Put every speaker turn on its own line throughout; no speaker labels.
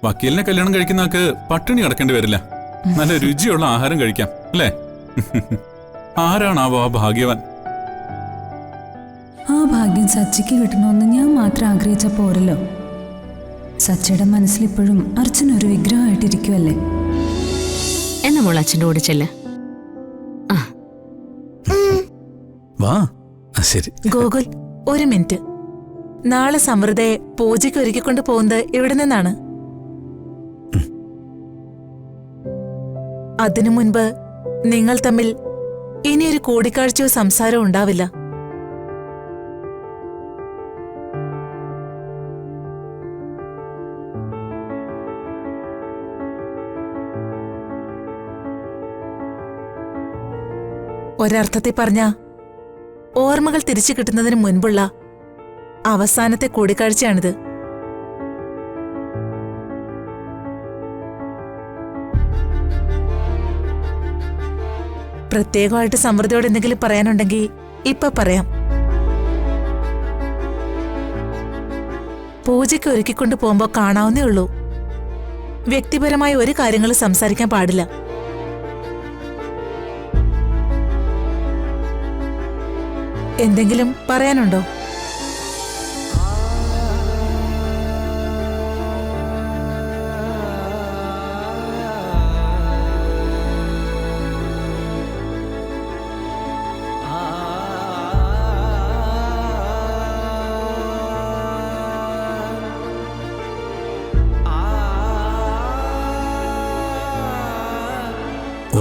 വക്കീലിനെ കല്യാണം കഴിക്കുന്ന ആൾക്ക് പട്ടിണി കിടക്കേണ്ടി വരില്ല. നല്ല രുചിയുള്ള ആഹാരം കഴിക്കാം അല്ലേ? ആരാണാവോ ആ ഭാഗ്യവാൻ?
ആ ഭാഗ്യം സച്ചിക്ക് കിട്ടണമെന്ന് ഞാൻ മാത്രം ആഗ്രഹിച്ച പോരല്ലോ. സച്ചിയുടെ മനസ്സിലിപ്പോഴും അർച്ചന ഒരു വിഗ്രഹമായിട്ടിരിക്കുവല്ലേ.
എന്നാ മോൾ അച്ഛൻ്റെ കൂടെ ചെല്ല്.
വാ. ശരി
ഗോകുൽ, ഒരു മിനിറ്റ്. നാളെ സമൃദ്ധയെ പൂജയ്ക്ക് ഒരുക്കിക്കൊണ്ട് പോകുന്നത് ഇവിടെ നിന്നാണ്. അതിനു മുൻപ് നിങ്ങൾ തമ്മിൽ ഇനിയൊരു കൂടിക്കാഴ്ചയോ സംസാരമോ ഉണ്ടാവില്ല. ഒരർത്ഥത്തിൽ പറഞ്ഞ ഓർമ്മകൾ തിരിച്ചു കിട്ടുന്നതിന് മുൻപുള്ള അവസാനത്തെ കൂടിക്കാഴ്ചയാണിത്. പ്രത്യേകമായിട്ട് സമൃദ്ധിയോട് എന്തെങ്കിലും പറയാനുണ്ടെങ്കിൽ ഇപ്പൊ പറയാം. പൂജയ്ക്ക് ഒരുക്കിക്കൊണ്ട് പോകുമ്പോ കാണാവുന്നേ ഉള്ളൂ. വ്യക്തിപരമായ ഒരു കാര്യങ്ങളും സംസാരിക്കാൻ പാടില്ല. എന്തെങ്കിലും പറയാനുണ്ടോ?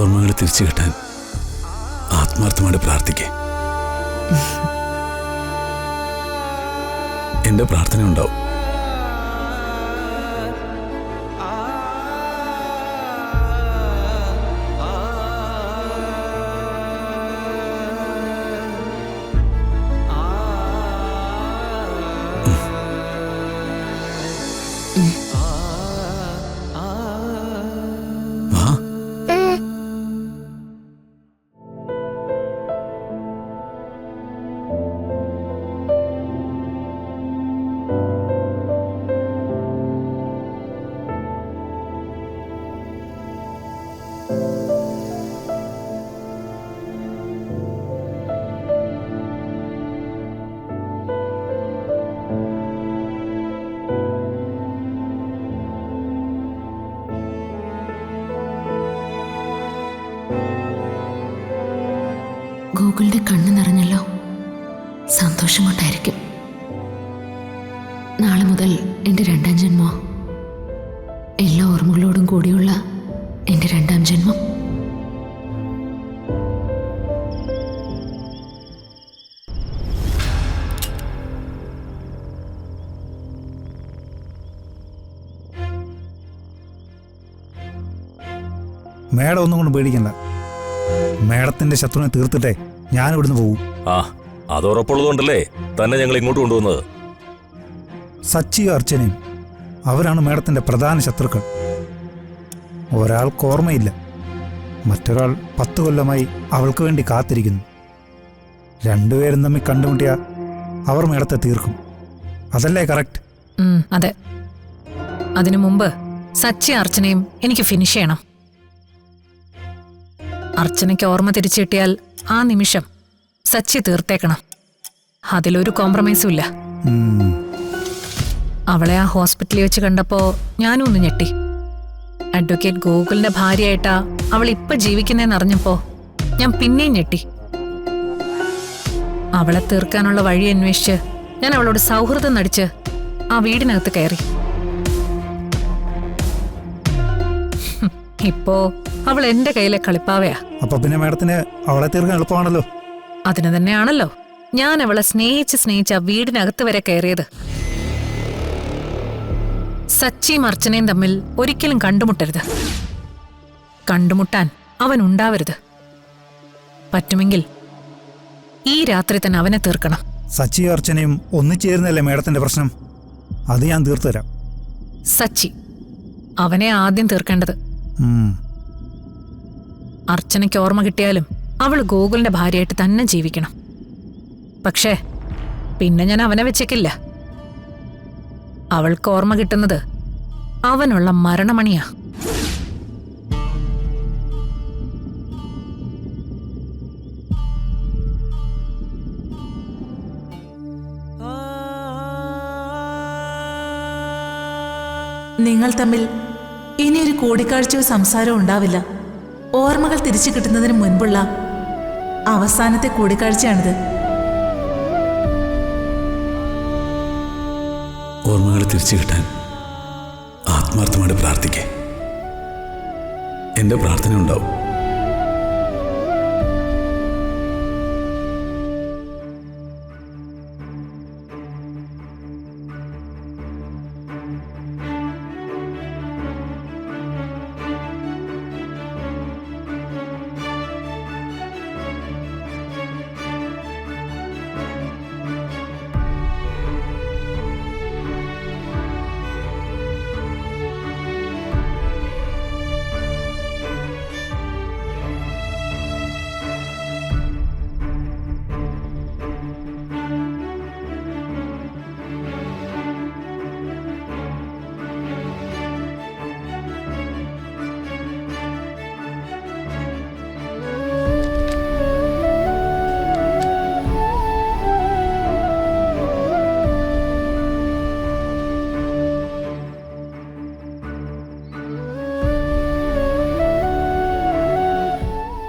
ഓർമ്മകൾ തിരിച്ചു കിട്ടാൻ ആത്മാർത്ഥമായിട്ട് പ്രാർത്ഥിക്കേ. എന്റെ പ്രാർത്ഥന ഉണ്ടാവും.
ഗോകുലിന്റെ കണ്ണ് നിറഞ്ഞല്ലോ. സന്തോഷം കൊണ്ടായിരിക്കും. നാളെ മുതൽ എൻ്റെ രണ്ടാം ജന്മോ, എല്ലാ ഓർമ്മകളോടും കൂടിയുള്ള എൻ്റെ രണ്ടാം ജന്മം.
മേഡം ഒന്നും കൊണ്ട് പേടിക്കണ്ട. മേഡത്തിന്റെ ശത്രുവിനെ തീർത്തിട്ടേ ഞാൻ ഇവിടുന്ന് പോകും.
ആ, അത് ഉറപ്പുള്ളതുകൊണ്ടല്ലേ തന്നെ ഞങ്ങൾ ഇങ്ങോട്ട് കൊണ്ടുവന്നത്.
സച്ചിയും അർച്ചനയും അവരാണ് മേഡത്തിന്റെ പ്രധാന ശത്രുക്കൾ. ഒരാൾക്ക് ഓർമ്മയില്ല, മറ്റൊരാൾ 10 കൊല്ലമായി അവൾക്ക് വേണ്ടി കാത്തിരിക്കുന്നു. രണ്ടുപേരും തമ്മിൽ കണ്ടുമുട്ടിയ അവർ മേഡത്തെ തീർക്കും. അതല്ലേ കറക്റ്റ്?
അതെ. അതിനു മുമ്പ് സച്ചി അർച്ചനയും എനിക്ക് ഫിനിഷ് ചെയ്യണം. അർച്ചനയ്ക്ക് ഓർമ്മ തിരിച്ചു കിട്ടിയാൽ ആ നിമിഷം സച്ചി തീർത്തേക്കണം. അതിലൊരു കോംപ്രമൈസും ഇല്ല. അവളെ ആ ഹോസ്പിറ്റലിൽ വെച്ച് കണ്ടപ്പോ ഞാനും ഒന്ന് ഞെട്ടി. അഡ്വക്കേറ്റ് ഗോകുലിന്റെ ഭാര്യയായിട്ടാ അവൾ ഇപ്പൊ ജീവിക്കുന്നതെന്ന് അറിഞ്ഞപ്പോ ഞാൻ പിന്നെയും ഞെട്ടി. അവളെ തീർക്കാനുള്ള വഴി അന്വേഷിച്ച് ഞാൻ അവളോട് സൗഹൃദം നടിച്ച് ആ വീടിനകത്ത് കയറി. ഇപ്പോ അവൾ എന്റെ കയ്യിലെ കളിപ്പാവയാ.
അപ്പൊ പിന്നെ മേഡത്തിന് അവളെ തീർക്കാൻ എളുപ്പമാണല്ലോ.
അതിന് തന്നെയാണല്ലോ ഞാൻ അവളെ സ്നേഹിച്ച് ആ വീടിനകത്ത് വരെ കയറിയത്. സച്ചിയും അർച്ചനയും തമ്മിൽ ഒരിക്കലും കണ്ടുമുട്ടരുത്. കണ്ടുമുട്ടാൻ അവൻ ഉണ്ടാവരുത്. പറ്റുമെങ്കിൽ ഈ രാത്രി തന്നെ അവനെ തീർക്കണം.
സച്ചിയും അർച്ചനയും ഒന്നിച്ചേരുന്നല്ലേ മേഡത്തിന്റെ പ്രശ്നം? അത് ഞാൻ തീർത്തുതരാം.
സച്ചി അവനെ ആദ്യം തീർക്കേണ്ടത്. അർച്ചനയ്ക്ക് ഓർമ്മ കിട്ടിയാലും അവൾ ഗോകുലിന്റെ ഭാര്യയായിട്ട് തന്നെ ജീവിക്കണം. പക്ഷേ പിന്നെ ഞാൻ അവനെ വെച്ചേക്കില്ല. അവൾക്ക് ഓർമ്മ കിട്ടുന്നത് അവനുള്ള മരണമണിയാ.
നിങ്ങൾ തമ്മിൽ ഇനിയൊരു കൂടിക്കാഴ്ചയോ സംസാരമോ ഉണ്ടാവില്ല. ഓർമ്മകൾ തിരിച്ചു കിട്ടുന്നതിന് മുൻപുള്ള അവസാനത്തെ കൂടിക്കാഴ്ചയാണിത്.
ഓർമ്മകൾ തിരിച്ചു കിട്ടാൻ ആത്മാർത്ഥമായിട്ട് പ്രാർത്ഥിക്കേ. എന്റെ പ്രാർത്ഥന ഉണ്ടാവും.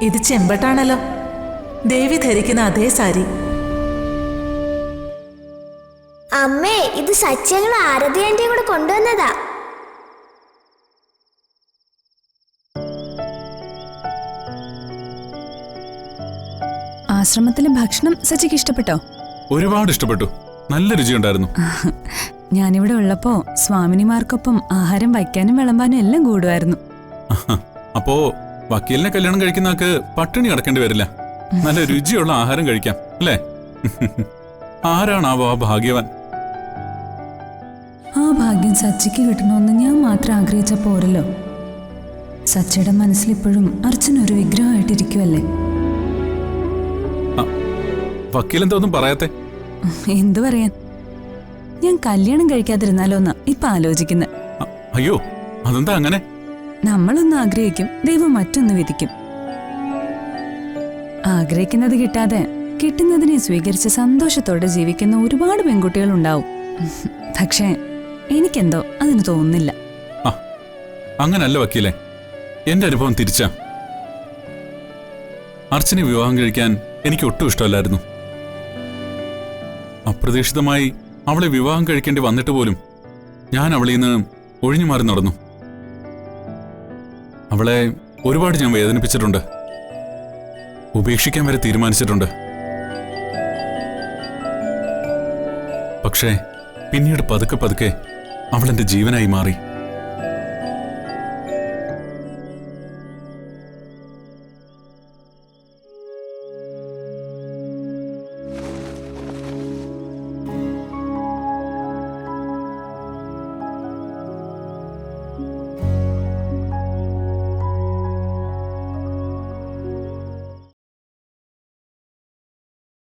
ഇത് ചെമ്പട്ടാണല്ലോ, ദേവി ധരിക്കുന്ന അതേ സാരി.
അമ്മേ, ഇത് സച്ചങ്ങൾ ആരതി ആന്റിയും കൂടെ കൊണ്ടുവന്നതാ.
ആശ്രമത്തിലെ ഭക്ഷണം സച്ചിക്ക് ഇഷ്ടപ്പെട്ടോ?
ഒരുപാട് ഇഷ്ടപ്പെട്ടു. നല്ല രുചിയുണ്ടായിരുന്നു.
ഞാനിവിടെ ഉള്ളപ്പോ സ്വാമിനിമാർക്കൊപ്പം ആഹാരം വയ്ക്കാനും വിളമ്പാനും എല്ലാം കൂടുമായിരുന്നു.
അപ്പോ വക്കീലിനെ കല്യാണം കഴിക്കുന്നവർക്ക് പട്ടിണി കിടക്കേണ്ടി വരില്ല. നല്ല രുചിയുള്ള ആഹാരം കഴിക്കാം അല്ലേ? ആരാണാവോ ആ ഭാഗ്യവാൻ?
ആ ഭാഗ്യം സച്ചിക്ക് കിട്ടണമെന്ന് ഞാൻ മാത്രം ആഗ്രഹിച്ച പോരല്ലോ. സച്ചിയുടെ മനസ്സിലിപ്പോഴും അർച്ചന ഒരു വിഗ്രഹമായിട്ടിരിക്കുവല്ലേ.
വക്കീലെന്തോന്നും പറയാത്തെ?
എന്തു പറയാൻ, ഞാൻ കല്യാണം കഴിക്കാതിരുന്നാലോ എന്നാ ഇപ്പൊ ആലോചിക്കുന്നത്.
അയ്യോ, അതെന്താ അങ്ങനെ?
നമ്മളൊന്ന് ആഗ്രഹിക്കും, ദൈവം മറ്റൊന്ന് വിധിക്കും. ആഗ്രഹിക്കുന്നത് കിട്ടാതെ കിട്ടുന്നതിനെ സ്വീകരിച്ച് സന്തോഷത്തോടെ ജീവിക്കുന്ന ഒരുപാട് പെൺകുട്ടികളുണ്ടാവും. പക്ഷേ എനിക്കെന്തോ അതിന് തോന്നുന്നില്ല.
അങ്ങനല്ല വക്കീലെ, എന്റെ അനുഭവം തിരിച്ചാ. അർച്ചനെ വിവാഹം കഴിക്കാൻ എനിക്ക് ഒട്ടും ഇഷ്ടമല്ലായിരുന്നു. അപ്രതീക്ഷിതമായി അവളെ വിവാഹം കഴിക്കേണ്ടി വന്നിട്ട് പോലും ഞാൻ അവളിൽ നിന്ന് ഒഴിഞ്ഞു മാറി നടന്നു. അവളെ ഒരുപാട് ഞാൻ വേദനിപ്പിച്ചിട്ടുണ്ട്, ഉപേക്ഷിക്കാൻ വരെ തീരുമാനിച്ചിട്ടുണ്ട്. പക്ഷേ പിന്നീട് പതുക്കെ പതുക്കെ അവളെന്റെ ജീവനായി മാറി.